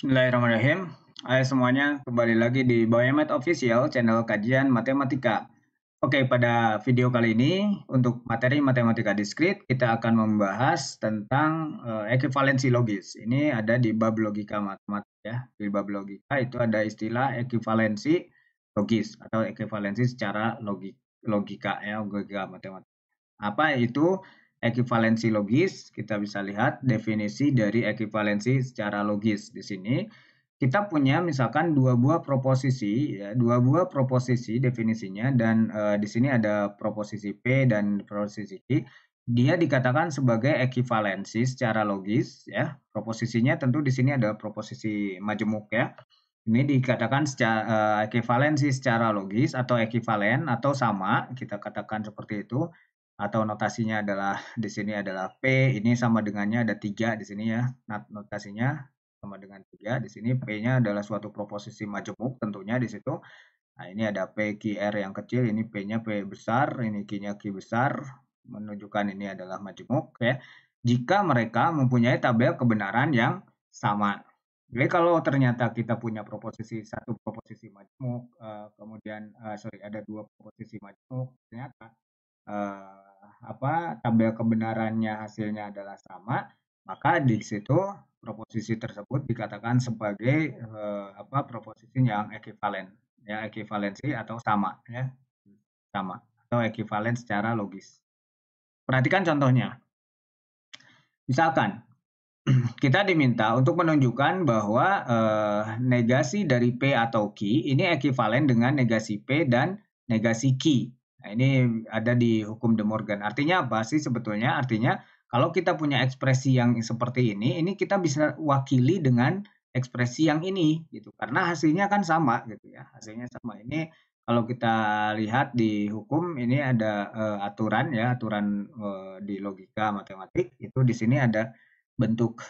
Bismillahirrahmanirrahim. Hai semuanya, kembali lagi di Biomed Official, channel kajian matematika. Oke, pada video kali ini untuk materi matematika diskrit kita akan membahas tentang ekuivalensi logis. Ini ada di bab logika matematika ya. Di bab logika itu ada istilah ekuivalensi logis atau ekuivalensi secara logika ya, logika matematika. Apa itu ekuivalensi logis? Kita bisa lihat definisi dari ekuivalensi secara logis di sini. Kita punya misalkan dua buah proposisi ya, dua buah proposisi definisinya dan di sini ada proposisi P dan proposisi Q. Dia dikatakan sebagai ekuivalensi secara logis ya. Proposisinya tentu di sini ada proposisi majemuk ya. Ini dikatakan secara ekuivalensi secara logis atau ekivalen atau sama, kita katakan seperti itu. Atau notasinya adalah di sini adalah P, ini sama dengannya ada 3 di sini ya. Notasinya sama dengan 3. Di sini P-nya adalah suatu proposisi majemuk tentunya di situ. Nah, ini ada P, Q, R yang kecil, ini P-nya P besar, ini Q-nya Q besar, menunjukkan ini adalah majemuk ya. Jika mereka mempunyai tabel kebenaran yang sama. Jadi kalau ternyata kita punya satu proposisi majemuk, kemudian ada dua proposisi majemuk, ternyata tabel kebenarannya hasilnya adalah sama, maka di situ proposisi tersebut dikatakan sebagai proposisi yang ekivalen ya, ekivalensi atau sama ya, sama atau ekivalen secara logis. Perhatikan contohnya. Misalkan kita diminta untuk menunjukkan bahwa negasi dari P atau Q ini ekivalen dengan negasi P dan negasi Q. Nah, ini ada di hukum De Morgan. Artinya apa sih sebetulnya? Artinya kalau kita punya ekspresi yang seperti ini kita bisa wakili dengan ekspresi yang ini gitu. Karena hasilnya kan sama gitu ya. Hasilnya sama. Ini kalau kita lihat di hukum ini ada aturan ya, aturan di logika matematik itu di sini ada bentuk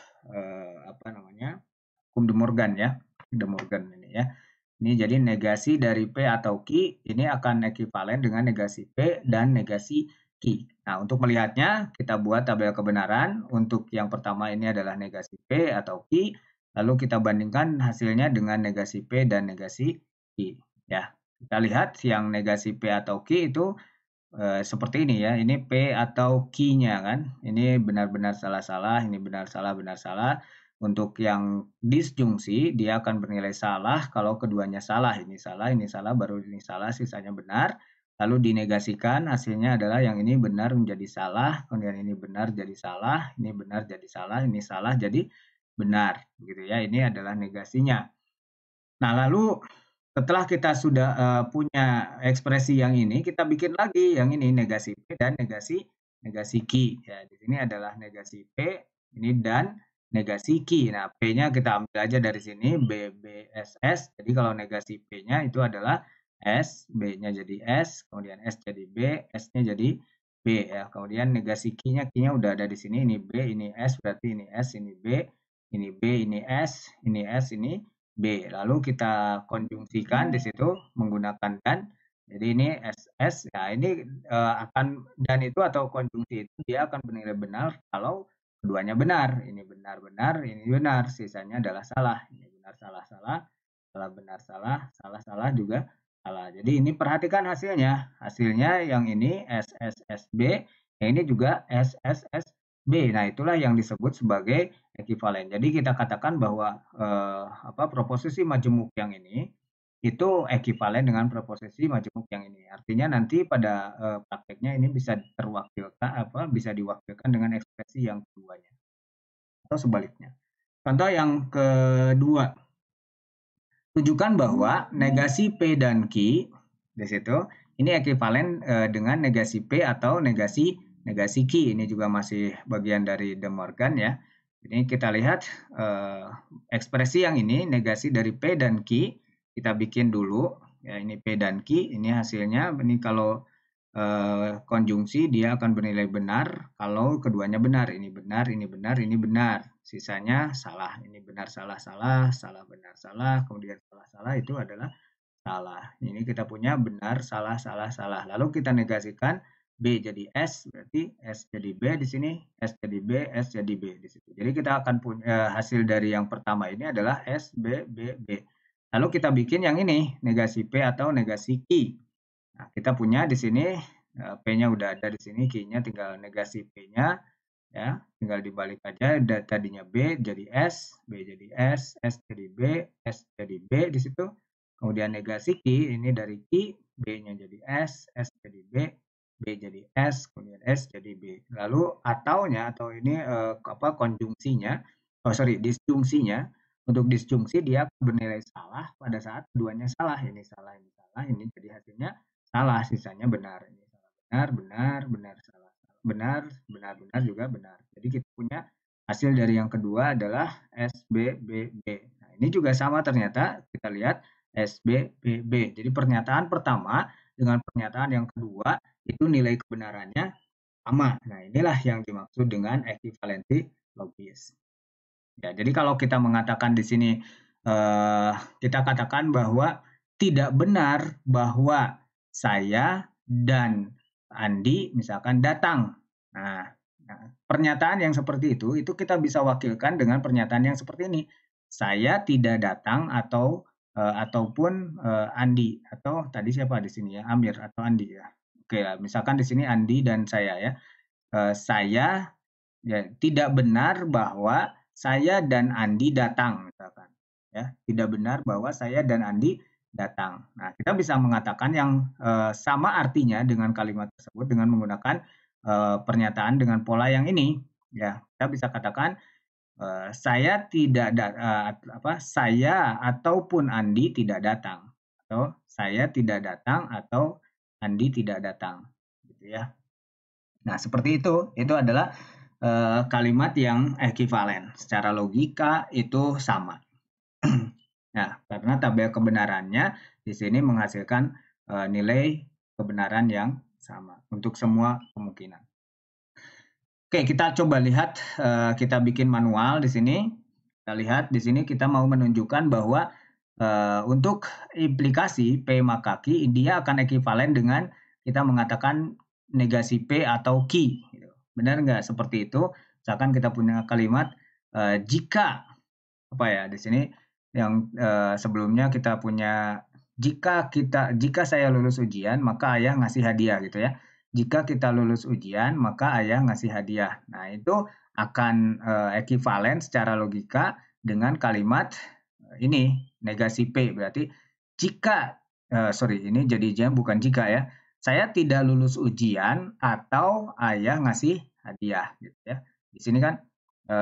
hukum De Morgan ya, De Morgan ini ya. Ini jadi negasi dari P atau Q ini akan ekivalen dengan negasi P dan negasi Q. Nah, untuk melihatnya kita buat tabel kebenaran. Untuk yang pertama ini adalah negasi P atau Q, lalu kita bandingkan hasilnya dengan negasi P dan negasi Q ya. Kita lihat yang negasi P atau Q itu seperti ini ya, ini P atau Q-nya kan, ini benar-benar salah-salah, ini benar salah, benar salah. Untuk yang disjungsi, dia akan bernilai salah kalau keduanya salah, ini salah, baru ini salah, sisanya benar. Lalu dinegasikan, hasilnya adalah yang ini benar menjadi salah, kemudian ini benar jadi salah, ini benar jadi salah, ini salah jadi benar, gitu ya. Ini adalah negasinya. Nah, lalu setelah kita sudah punya ekspresi yang ini, kita bikin lagi yang ini negasi P dan negasi Q. Ya, di sini adalah negasi P ini dan negasi Q. Nah, P-nya kita ambil aja dari sini B, B, S, S. Jadi kalau negasi P-nya itu adalah S, B-nya jadi S, kemudian S jadi B, S-nya jadi B ya. Kemudian negasi Q-nya udah ada di sini, ini B, ini S, berarti ini S, ini B, ini B, ini S, ini S, ini B. Lalu kita konjungsikan di situ menggunakan dan. Jadi ini SS. Nah, ini akan dan itu atau konjungsi itu dia akan bernilai benar kalau keduanya benar. Ini benar-benar, ini benar. Sisanya adalah salah. Ini benar salah salah, salah benar salah, salah salah juga salah. Jadi ini perhatikan hasilnya. Hasilnya yang ini SSSB, yang ini juga SSSB. Nah, itulah yang disebut sebagai ekivalen. Jadi kita katakan bahwa proposisi majemuk yang ini itu ekivalen dengan proposisi majemuk yang ini. Artinya nanti pada prakteknya ini bisa bisa diwakilkan dengan ekspresi yang keduanya atau sebaliknya. Contoh yang kedua, tunjukkan bahwa negasi P dan Q di situ ini ekivalen dengan negasi P atau negasi Q. Ini juga masih bagian dari De Morgan ya. Ini kita lihat ekspresi yang ini negasi dari P dan Q kita bikin dulu ya, ini P dan Q, ini hasilnya ini kalau konjungsi dia akan bernilai benar kalau keduanya benar, ini benar, ini benar, ini benar. Sisanya salah, ini benar salah salah, salah benar salah, kemudian salah salah itu adalah salah. Ini kita punya benar salah salah salah. Lalu kita negasikan B jadi S, berarti S jadi B di sini, S jadi B, S jadi B di situ. Jadi kita akan punya hasil dari yang pertama ini adalah S, B, B, B. Lalu kita bikin yang ini, negasi P atau negasi Q. Nah, kita punya di sini P-nya udah ada di sini, Q-nya tinggal negasi P-nya ya, tinggal dibalik aja. Tadinya B jadi S, B jadi S jadi B, S jadi B di situ. Kemudian negasi Q ini dari Q, B-nya jadi S jadi B, B jadi S, kemudian S jadi B. Lalu ataunya atau ini konjungsinya, disjungsinya. Untuk disjungsi dia bernilai salah pada saat keduanya salah. Ini salah, ini salah, ini jadi hasilnya salah, sisanya benar. Ini salah, benar, benar, benar, salah, benar, benar, benar juga benar. Jadi kita punya hasil dari yang kedua adalah SBBB. Nah, ini juga sama ternyata, kita lihat SBBB. Jadi pernyataan pertama dengan pernyataan yang kedua itu nilai kebenarannya sama. Nah, inilah yang dimaksud dengan ekivalensi logis. Ya, jadi kalau kita mengatakan di sini kita katakan bahwa tidak benar bahwa saya dan Andi misalkan datang. Nah, pernyataan yang seperti itu kita bisa wakilkan dengan pernyataan yang seperti ini. Saya tidak datang atau ataupun Andi atau tadi siapa di sini ya, Amir atau Andi ya. Oke, misalkan di sini Andi dan saya ya. Saya ya, tidak benar bahwa saya dan Andi datang misalkan ya, tidak benar bahwa saya dan Andi datang. Nah, kita bisa mengatakan yang sama artinya dengan kalimat tersebut dengan menggunakan pernyataan dengan pola yang ini ya. Kita bisa katakan saya tidak saya ataupun Andi tidak datang, atau saya tidak datang atau Andi tidak datang gitu ya. Nah, seperti itu adalah kalimat yang ekivalen. Secara logika itu sama. Nah, karena tabel kebenarannya di sini menghasilkan nilai kebenaran yang sama untuk semua kemungkinan. Oke, kita coba lihat, kita bikin manual di sini. Kita lihat di sini kita mau menunjukkan bahwa untuk implikasi P maka Q, dia akan ekivalen dengan kita mengatakan negasi P atau Q. Benar nggak seperti itu? Misalkan kita punya kalimat jika apa ya di sini yang sebelumnya kita punya jika saya lulus ujian maka ayah ngasih hadiah gitu ya. Jika kita lulus ujian maka ayah ngasih hadiah. Nah, itu akan ekivalen secara logika dengan kalimat ini negasi P, berarti jika ini jadinya bukan jika ya. Saya tidak lulus ujian atau ayah ngasih hadiah gitu ya. Di sini kan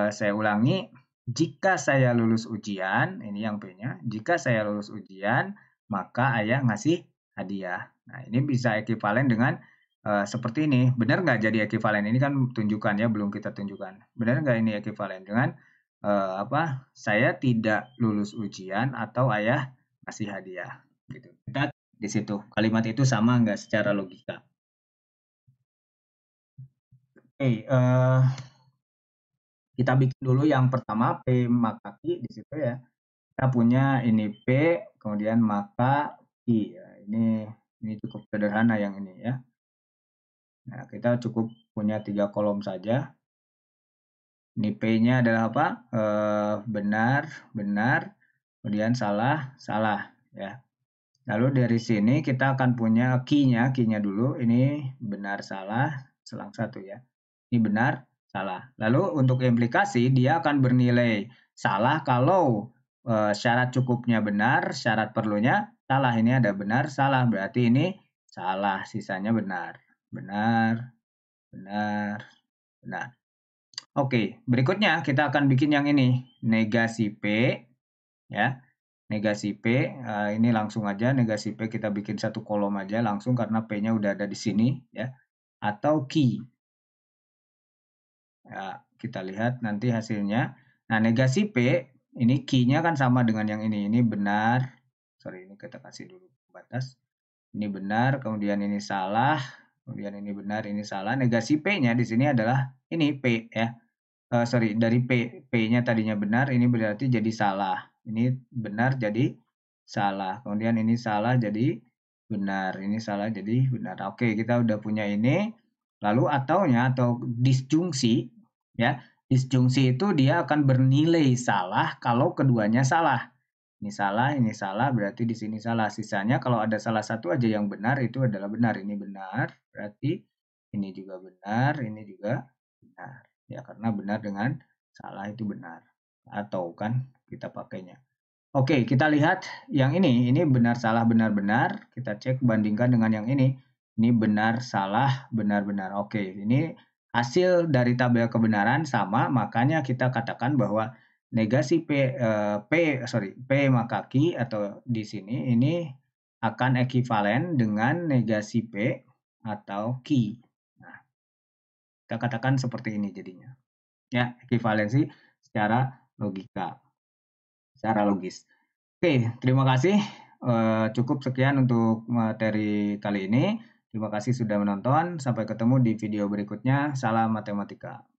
saya ulangi, jika saya lulus ujian, ini yang P-nya, jika saya lulus ujian maka ayah ngasih hadiah. Nah, ini bisa ekivalen dengan seperti ini. Benar nggak jadi ekivalen? Ini kan tunjukkan ya, belum kita tunjukkan. Benar nggak ini ekivalen dengan saya tidak lulus ujian atau ayah ngasih hadiah gitu. Kita di situ kalimat itu sama nggak secara logika. Oke, kita bikin dulu yang pertama P maka Q di situ ya. Kita punya ini P kemudian maka Q ya. Ini cukup sederhana yang ini ya. Nah, kita cukup punya 3 kolom saja. Ini P-nya adalah apa? Benar, benar, kemudian salah, salah ya. Lalu dari sini kita akan punya key-nya dulu. Ini benar, salah, selang satu ya. Ini benar, salah. Lalu untuk implikasi dia akan bernilai salah kalau syarat cukupnya benar, syarat perlunya salah. Ini ada benar, salah, berarti ini salah, sisanya benar. Benar, benar, benar. Oke, berikutnya kita akan bikin yang ini, negasi P ya. Negasi P, ini langsung aja negasi P kita bikin satu kolom aja langsung karena P-nya udah ada di sini ya. Atau Q. Ya, kita lihat nanti hasilnya. Nah, negasi P ini Q-nya kan sama dengan yang ini. Ini benar. Sorry, ini kita kasih dulu batas. Ini benar, kemudian ini salah, kemudian ini benar, ini salah. Negasi P-nya di sini adalah ini P ya. Dari P-nya tadinya benar, ini berarti jadi salah. Ini benar jadi salah. Kemudian ini salah jadi benar. Ini salah jadi benar. Oke, kita udah punya ini. Lalu atau disjungsi, ya. Disjungsi itu dia akan bernilai salah kalau keduanya salah. Ini salah, berarti di sini salah. Sisanya kalau ada salah satu aja yang benar, itu adalah benar. Ini benar, berarti ini juga benar, ini juga benar. Ya, karena benar dengan salah itu benar. Atau kan kita pakainya. Oke, kita lihat yang ini benar, salah, benar, benar. Kita cek bandingkan dengan yang ini. Ini benar, salah, benar, benar. Oke, ini hasil dari tabel kebenaran sama, makanya kita katakan bahwa negasi P maka Q atau di sini ini akan ekivalen dengan negasi P atau Q. Nah, kita katakan seperti ini jadinya. Ya, ekivalensi secara logis. Oke, terima kasih. Cukup sekian untuk materi kali ini. Terima kasih sudah menonton. Sampai ketemu di video berikutnya. Salam matematika.